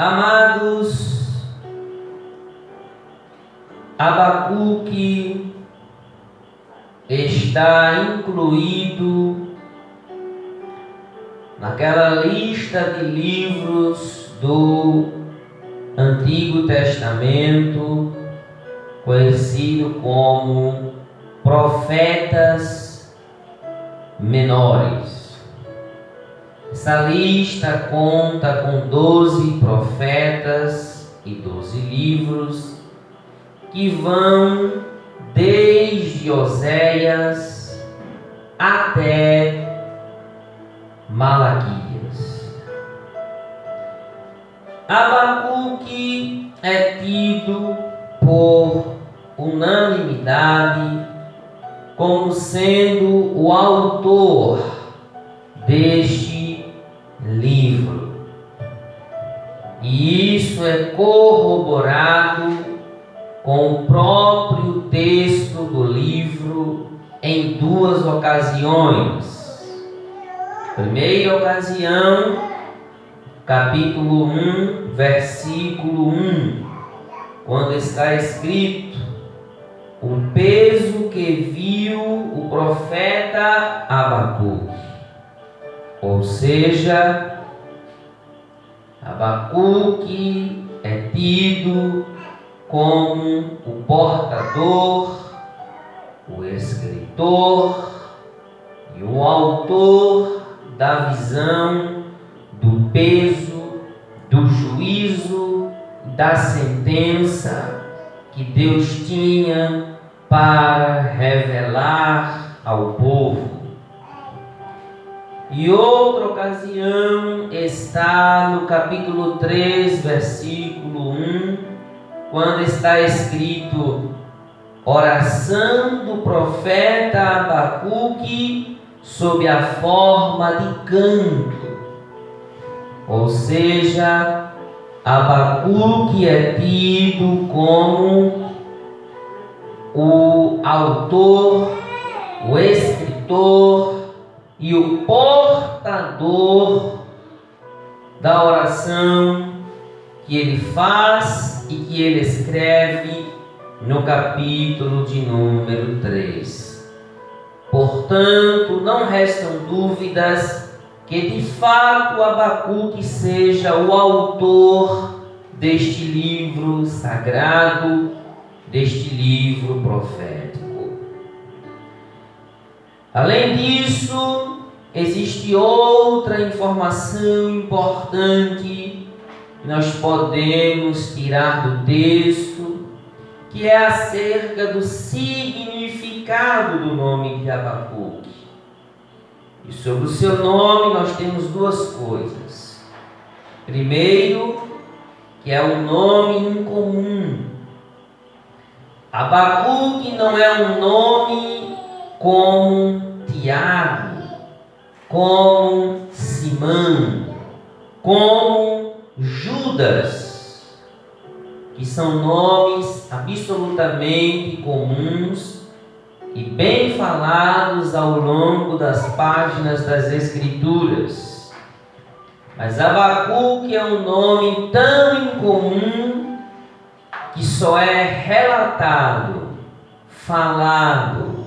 Amados, Abacuque está incluído naquela lista de livros do Antigo Testamento, conhecido como profetas menores. Essa lista conta com 12 profetas e 12 livros que vão desde Oséias até Malaquias. Abacuque é tido por unanimidade como sendo o autor deste livro. E isso é corroborado com o próprio texto do livro em duas ocasiões. Primeira ocasião, capítulo 1, versículo 1, quando está escrito: o peso que viu o profeta Abacuque. Ou seja, Abacuque é tido como o portador, o escritor e o autor da visão do peso, do juízo, da sentença que Deus tinha para revelar ao povo. E outra ocasião está no capítulo 3, versículo 1, quando está escrito: oração do profeta Abacuque sob a forma de canto. Ou seja, Abacuque é tido como o autor, o escritor e o portador da oração que ele faz e que ele escreve no capítulo de número 3. Portanto, não restam dúvidas que de fato Abacuque seja o autor deste livro sagrado, deste livro profético. Além disso, existe outra informação importante que nós podemos tirar do texto, que é acerca do significado do nome de Abacuque. E sobre o seu nome nós temos duas coisas. Primeiro, que é um nome incomum. Abacuque não é um nome como Tiago, como Simão, como Judas, que são nomes absolutamente comuns e bem falados ao longo das páginas das Escrituras. Mas Abacuque é um nome tão incomum que só é relatado, falado,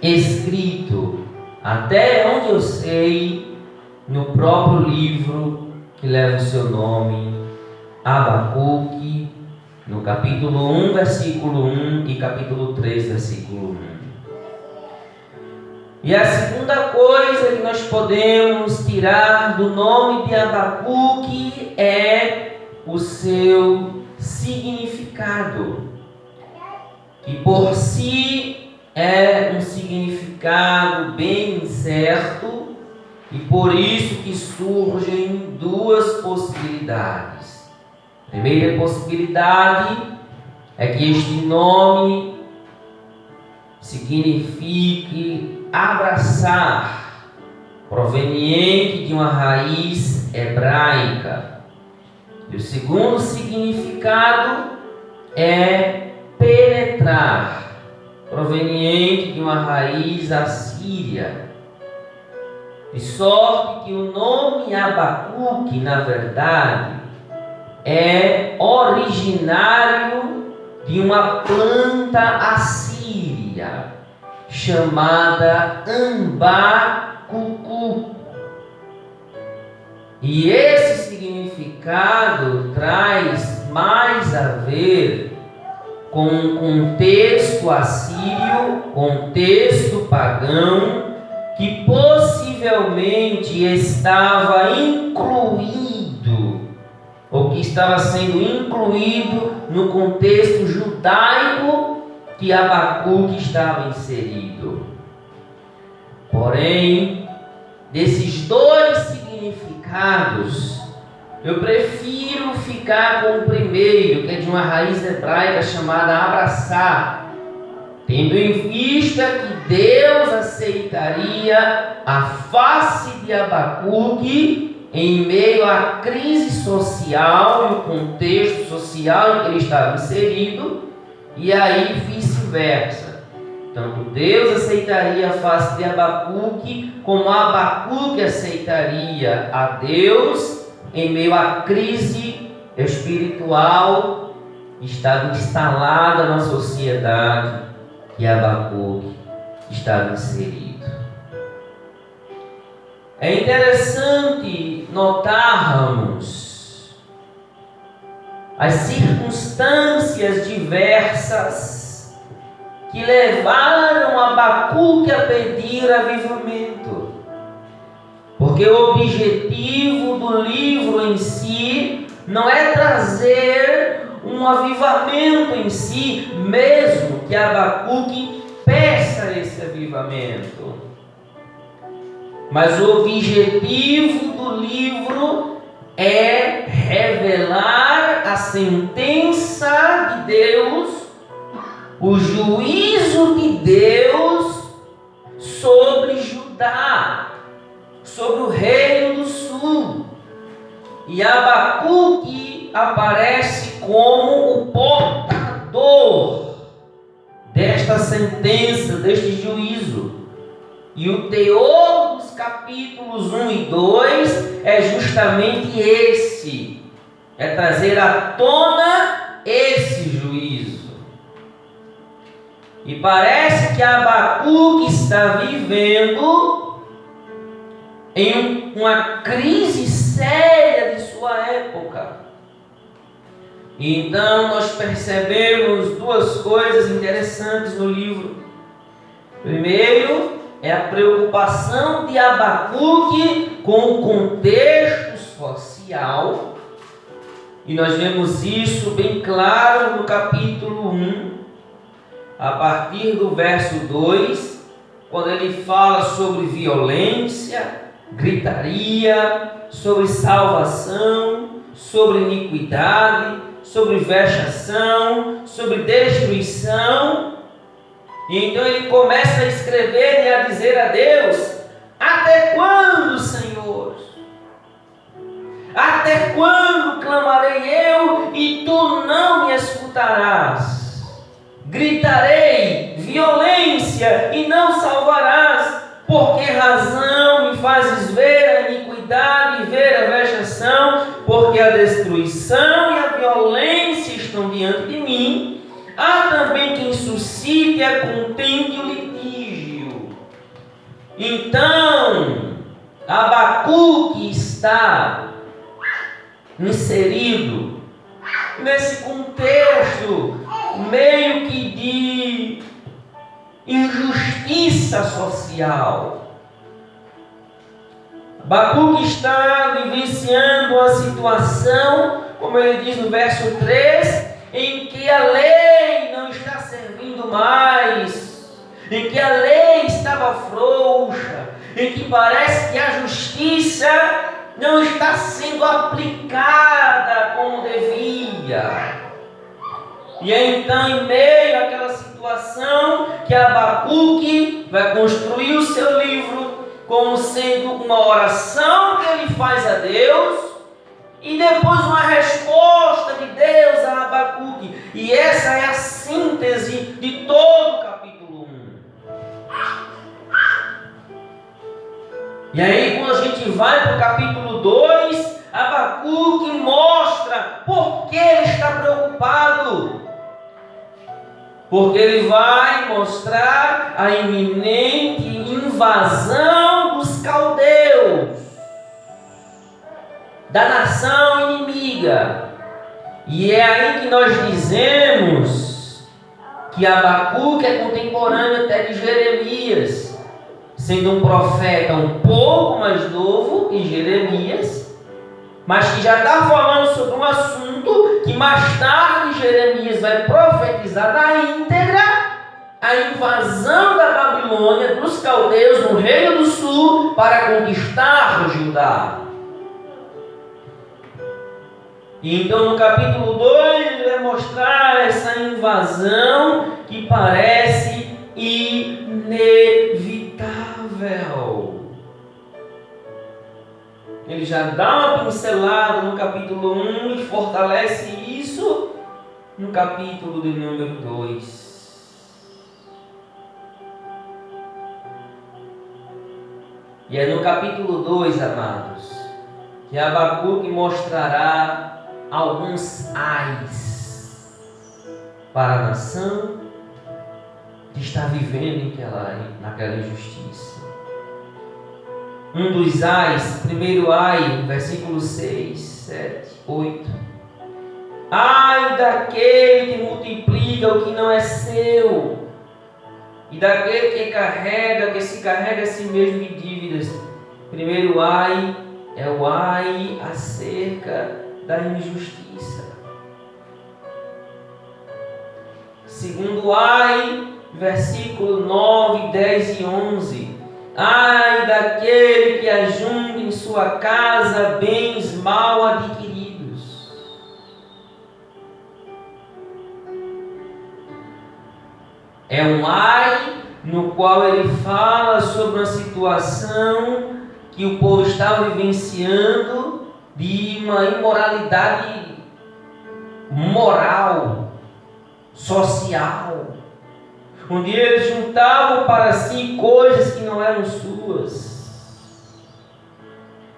escrito, até onde eu sei, no próprio livro que leva o seu nome, Abacuque, no capítulo 1, versículo 1 e capítulo 3, versículo 1. E a segunda coisa que nós podemos tirar do nome de Abacuque é o seu significado, que por si é um significado bem incerto, e por isso que surgem duas possibilidades. A primeira possibilidade é que este nome signifique abraçar, proveniente de uma raiz hebraica. E o segundo significado é penetrar, proveniente de uma raiz assíria. De sorte que o nome Abacuque, na verdade, é originário de uma planta assíria chamada ambacucu. E esse significado traz mais a ver com um contexto assírio, contexto pagão, que possivelmente estava incluído, ou que estava sendo incluído no contexto judaico que Abacuque estava inserido. Porém, desses dois significados, eu prefiro ficar com o primeiro, que é de uma raiz hebraica chamada abraçar, tendo em vista que Deus aceitaria a face de Abacuque em meio à crise social e o contexto social em que ele estava inserido, e aí vice-versa. Tanto Deus aceitaria a face de Abacuque, como Abacuque aceitaria a Deus em meio à crise espiritual que estava instalada na sociedade que Abacuque estava inserido. É interessante notarmos as circunstâncias diversas que levaram Abacuque a pedir avivamento. Porque o objetivo do livro em si não é trazer um avivamento em si, mesmo que Abacuque peça esse avivamento. Mas o objetivo do livro é revelar a sentença de Deus, o juízo de Deus sobre Judá, sobre o reino do sul. E Abacuque aparece como o portador desta sentença, deste juízo. E o teor dos capítulos 1 e 2 é justamente esse: é trazer à tona esse juízo. E parece que Abacuque está vivendo em uma crise séria de sua época. Então nós percebemos duas coisas interessantes no livro. Primeiro, é a preocupação de Abacuque com o contexto social. E nós vemos isso bem claro no capítulo 1, a partir do verso 2, quando ele fala sobre violência, gritaria, sobre salvação, sobre iniquidade, sobre vexação, sobre destruição. E então ele começa a escrever e a dizer a Deus: até quando, Senhor? Até quando clamarei eu e tu não me escutarás? Gritarei violência e não salvarás. Por que razão me fazes ver a iniquidade e ver a vexação? Porque a destruição e a violência estão diante de mim. Há também quem suscite a contenda e o litígio. Então, Abacuque está inserido nesse contexto meio que de injustiça social. Abacuque está vivenciando uma situação, como ele diz no verso 3, em que a lei não está servindo mais, em que a lei estava frouxa, em que parece que a justiça não está sendo aplicada como devia. E é então, em meio àquela situação, que Abacuque vai construir o seu livro como sendo uma oração que ele faz a Deus, e depois uma resposta de Deus a Abacuque. E essa é a síntese de todo o capítulo 1. E aí, quando a gente vai para o capítulo 2, Abacuque mostra Por que ele está preocupado? Porque ele vai mostrar a iminente invasão dos caldeus, da nação inimiga. E é aí que nós dizemos que Abacuque é contemporâneo até de Jeremias, sendo um profeta um pouco mais novo que Jeremias, mas que já está falando sobre um assunto que mais tarde Jeremias vai profetizar na íntegra: a invasão da Babilônia, dos caldeus no Reino do Sul, para conquistar o Judá. E então no capítulo 2 ele vai mostrar essa invasão que parece inevitável. Ele já dá uma pincelada no capítulo 1 e fortalece isso no capítulo de número 2. E é no capítulo 2, amados, que Abacuque mostrará alguns ais para a nação que está vivendo naquela injustiça. Um dos ais, primeiro ai, versículos 6, 7, 8. Ai daquele que multiplica o que não é seu, e daquele que se carrega a si mesmo de dívidas. Primeiro ai é o ai acerca da injustiça. Segundo ai, versículo 9, 10 e 11. Ai daquele que ajunta em sua casa bens mal adquiridos. É um ai no qual ele fala sobre uma situação que o povo estava vivenciando, de uma imoralidade moral, social, onde eles juntavam para si coisas que não eram suas.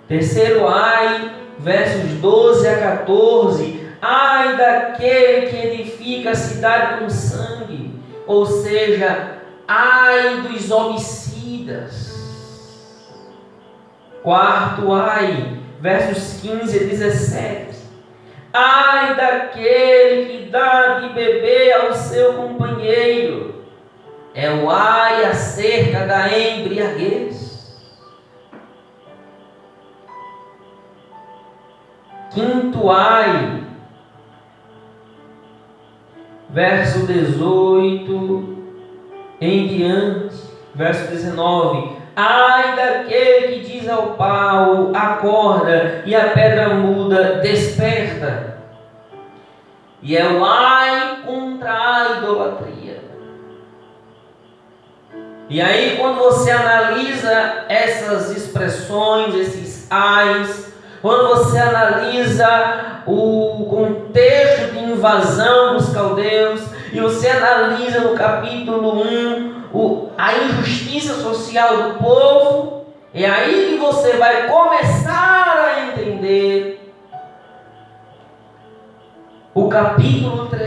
Terceiro ai, versos 12 a 14. Ai daquele que edifica a cidade com sangue, ou seja, ai dos homicidas. Quarto ai, versos 15 a 17. Ai daquele que dá de beber ao seu companheiro. É o ai acerca da embriaguez. Quinto ai, verso 18 em diante, verso 19. Ai daquele que diz ao pau, acorda, e a pedra muda, desperta. E é o ai contra a idolatria. E aí, quando você analisa essas expressões, esses ais, quando você analisa o contexto de invasão dos caldeus, e você analisa no capítulo 1 a injustiça social do povo, é aí que você vai começar a entender o capítulo 3.